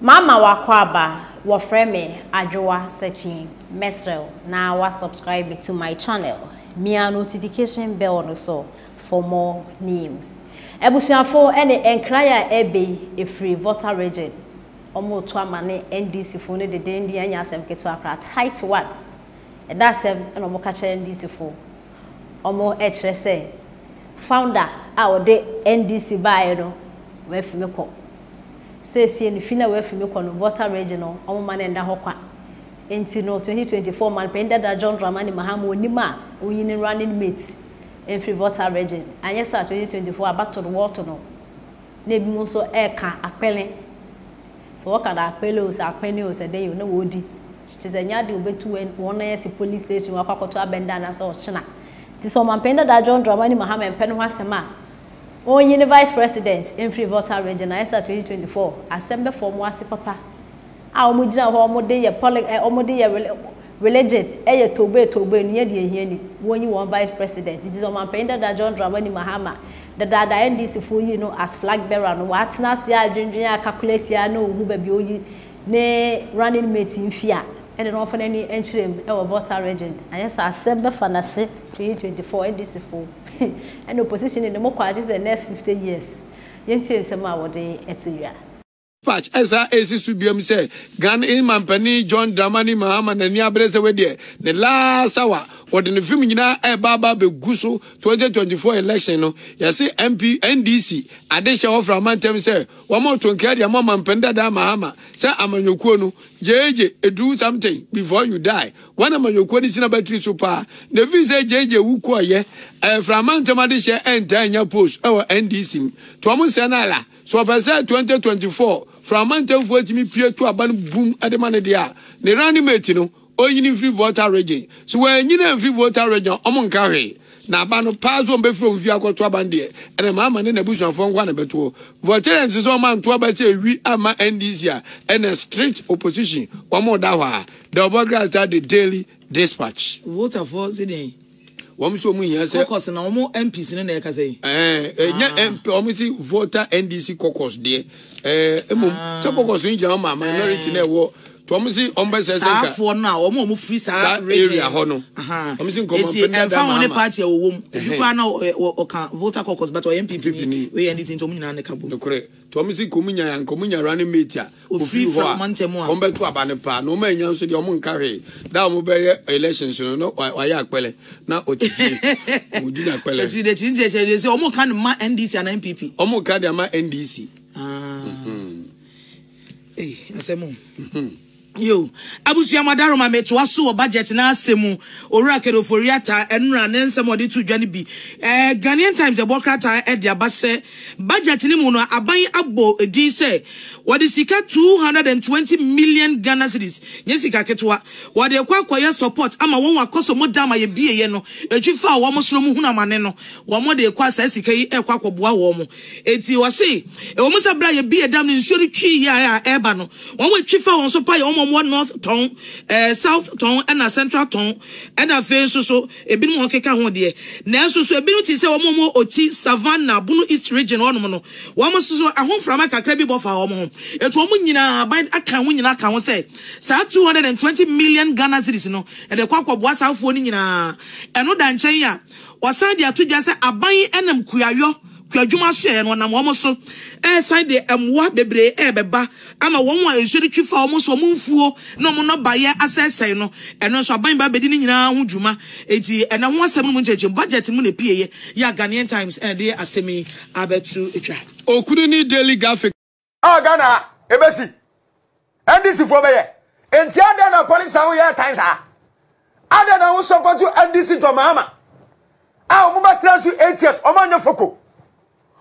Mama wakwaba wafreme ajowa searching mesrel na wa subscribe to my channel. Mia notification bell no so for more news. Ebusuafo ene enkraya ebe efree Volta region. Omo to amane NDC fo ne de dendi anya asem keto akra tight one. E da sem eno mo ka kire NDC fo. Omo e kire se founder a ode NDC bae no we fi me ko. Say ni fina we fi me ko no Volta region no omo man enda hokwa. Enti no 2024 man penda da John Dramani Mahama onima onyin running mate in free Volta region. And yes, 2024 back to the water no. Ne bi mo so e ka apele. So what can apele o sa apele o se dey you know wodi. Ti se nya de obetu won na si police station wa kwakoto abenda na so china. Ti so man penda da John Dramani Mahama empeno ho asema. Onyin vice president in free Volta region. Yes, 2024 assemble form wase papa. A omugina ho omode ye omode ye religion eye tobe ni ye de ehia ni wonyi one vice president. It is on man penda da John Dramani Mahama the dada NDC for you know as flag bearer no atna se adwendwen ya calculate ya no hu ba bi oyi ne running mate in fear and no for any enchirem e wo Volta region ayesa assemble fanase 2024 NDC for and opposition in the mo kwaje the next 50 years yenti nsema wode etuya patch esa esi subiam say Ghana in mampani John Dramani Mahama na ni abrese we de the last hour or the film nyina e baba be guso 2024 election no ya say MP NDC adesha of Ramantem say one more to carry a mama mpenda da Mahama say amanyokuo no JJ do something before you die one amanyokuo ni sina battery super the vi say JJ wuko ye Ramantem adesha enter nya post our NDC to amu say na la so person 2024 from Mountain for me peer to a ban boom at the man dia. The running mate no only free Volta region. So when you free Volta region, among carry. Na bano pass on be from via to abandie. And a mamma in a bush and from one beto. Volta and so man to about say we are my NDC and a strict opposition. One more dawa. The Obaga the daily dispatch. Volta for Sydney. One so me say caucus na omo MPs ne na say nya MP omo si Volta NDC caucus there so caucus in jama minority na wo to omo si ombe say say for na omo free sa area ho no omo si nkomo penda da ma party wo mu kwa na o kan Volta caucus but o MPP we NDC nto mu nyina ne kabo dokore to omo si komunya running mate a o free from mantemu a kombe to abane pa no ma nya so de omo nka he da omo be elections no wa ya akpele na o Udi na kwele. The change say omo kan ma NDC and MPP. Omo kan de ma NDC. Eh, asemu. Yo, abusia madaro ma meto aso budget na asemu ora kedoforiata enura ne nsem ode tu dwane bi. Ghanaian Times the bokrata e dia base budget ni mu no aban abo edin say what is sika 220 million Ghana cedis. Nyesika ketwa. What de kwakoye support ama won wakoso modama ye bieye no. Etwifa wo mo soro mu huna mane no. Wo mo de kwa sa sika yi e kwakoboa wo mo. Eti wo se e wo mo sabra ye biye dam ni nsori twi ya eba no. Wo mo etwifa won so pa ye wo north town south town and central town and a face so ebi mo keka ho de na so ebi no ti se wo mo oti savannah bunu east region wo no wo mo so ahomframa kakra bi bofa wo mo eto mo nyina ban aka ho nyina aka ho say sa 220 million Ghana cedis no e de kwakwaboa safo ni nyina eno da nchen ya wasan de atodwa se aban enam kuyayo kwadwuma so e no nam wo mo so side de amwa bebre beba ama won wa ensuri twifa wo so mumfuo no mo no baye asesei no eno so aban ba bedi ni nyina ho dwuma eti ena ho asem mu ncheche budget mu na pieye ya Ghanaian Times de asemi abetu etwa okunu ni daily graphic Ghana ebesi NDC fo beye enti ada na police awo ye times ada na wo support NDC to mama mo ba trasu 8 years o manyo foko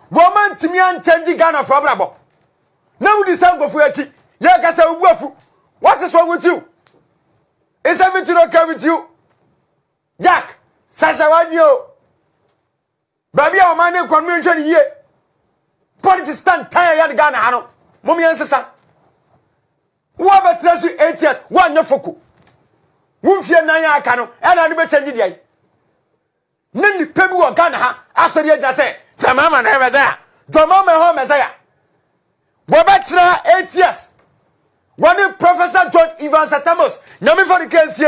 woman timi an change Ghana for brabo na wudi sangofu achi ye kasa ubuafu what is wrong with you is everything okay with you Jack sasa wanyo baby o man convention ye politics stand tire ya Ghana hano momi ansesa wo ba trasu 8 years wanyo foko wo fie nan ya aka no e na be change dia nani pebi wo Ghana ha asori agya se tamama na ebeza domama ho mesaya Bobetra 8 years. One Professor John Evans Atamos, Yami for the Kensie.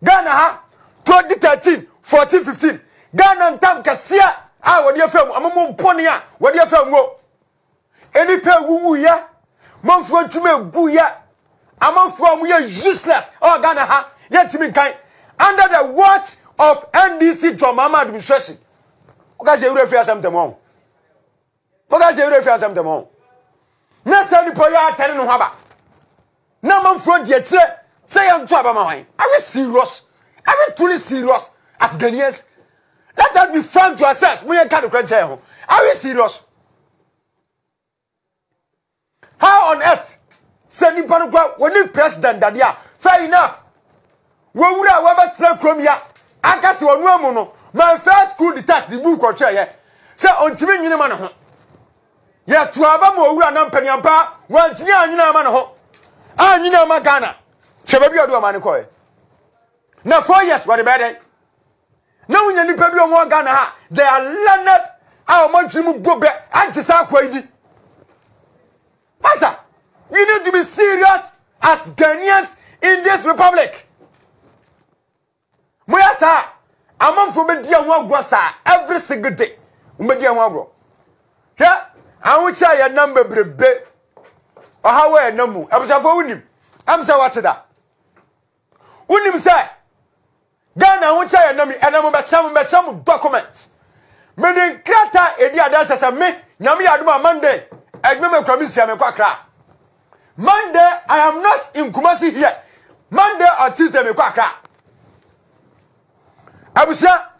Ghana ha 2013, 14, 15. Ghana and Tam Cassia. Ah, what do you feel? I'm a Mumponia. What do you feel? Any pair woo ya? Monfro to me goo ya. I'm from we are useless. Oh, Ghana ha. Yet to be kind. Under the watch of NDC Jomama administration. Because you refer something wrong. Because you refer something wrong. Nasa ni poya telling no haba. Na man from the say I'm trouble my mind. Are we serious? Are we truly serious as Ghanaians? Let us be frank to ourselves. We can't crunch here. Are we serious? How on earth? Sending Panugua when the president that yeah, fair enough. We would have ever trained Chromia. I guess you are no mono. My first school detached the book or chair. Say on Timmy man. Yeah, to have more who are non penny and pa, once near you know man ho. Ah, you know Magana. Shall we do a man coy? Now 4 years, what about it? Now when you people want Ghana, they are learned how much you go back and to Sakwadi. Master, we need to be serious as Ghanaians in this republic. Moyasa, I'm from Media Wagwasa every single day. Media Wagro. Yeah, I will tell your number, baby. Or how I know. I was a phone. I'm so what's that? Unim say, Ghana, I will tell your number, and I'm a some documents. Meaning, Krata, Edia dances and me, Yami Aduma Monday, and Mama Commission and Quakra. Monday, I am not in Kumasi here. Monday or Tuesday, me Quakra. I was here,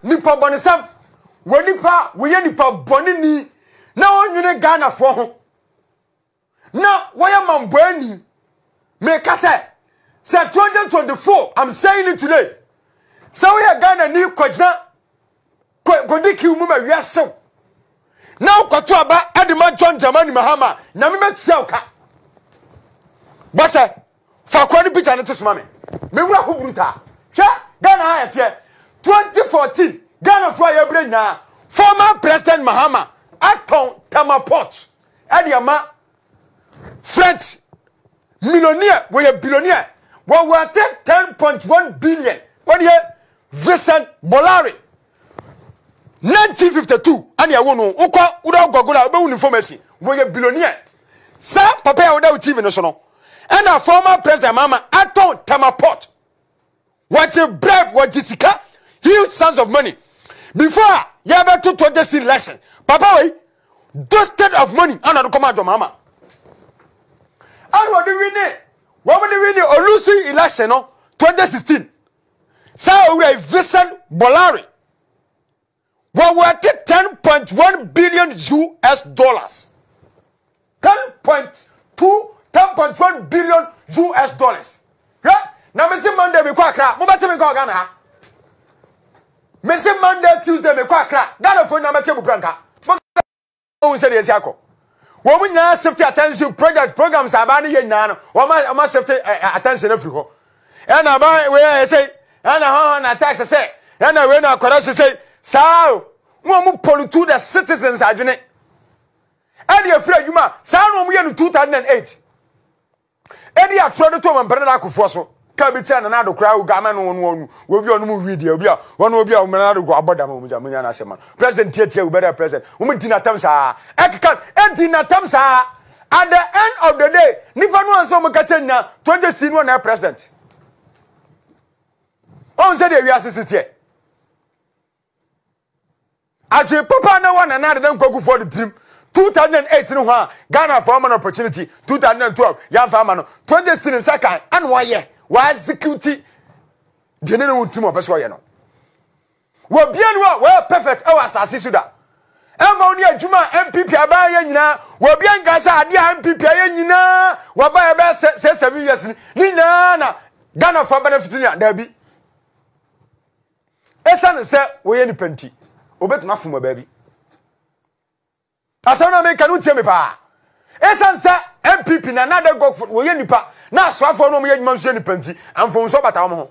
Nipa Bonisam, when Nipa, we are Nipa Bonini, now you Ghana for home. Now, why am I burning? Make us say 2024. I'm saying it today. So we are Ghana new Kwajna Kodiki Muma, yes, so now Kotwaba, Ediman John Jamani Mahama, Namimet Selka. Bassa, Fakoni Pitch and Tus Mammy. Mewa Hubruta. Ghana at here 2014. Ghana for your brain now. Former President Mahama Aton Tamapot Ediama French millionaire, we are billionaire. Well, we are 10.1 billion. What year? Vincent Bolari 1952. And you won't know without Gogola about information. We are billionaire. Sir, Papa without TV national. And our former President Mama Aton Tamapot. What a bribe, what Jessica, huge sums of money. Before you ever took 2016 election, Papa, dusted of money under the command of Mama. And what do we need? What would we need? Olusi election, no? 2016. So we are Vincent Bolari. Well, we are 10.1 billion US dollars. 10.1 billion US dollars. Yeah? Now, Mr. Monday, we quack crap. Mobile me call Ghana. Mr. Monday, Tuesday, me quack crap. Ghana for number table branca. Who said yes, Yako? Woman now safety attention programs are banning you now. Woman safety attention every home. And I buy where I say, and I tax I say, and I went out correction say, so, one more to the citizens are doing it. And you're afraid you ma, sound we in 2008. Eddie are trying to tell my brother Kufoso. Kabitan and another crowd, Gaman will be on movie video. One will be on another go about them. President Tietia, better president. Umitina Tamsa. Ekan, Entina Tamsa. At the end of the day, Nipan was from Katena, 20 seen one president. Oh, said we are sister. Actually, Papa, no one another don't go for the team. 2008 no Ghana for an opportunity. 2012, young farmer, 2016 second, and 1 year. Why security? General team of us, you know. Well, well, perfect. Oh, assassin Suda. Evonia Juma MPP Abayana, well, bien Gaza, dear MPP Ayana, well, by a best 7 years. Nina, Ghana for benefiting there be. Esan said, we any penty. Obet nothing, my baby. As I make a new tell me, pa. Esan said, MPP, another go for we any pa. Now, so for no me, penty, and from so but I'm home.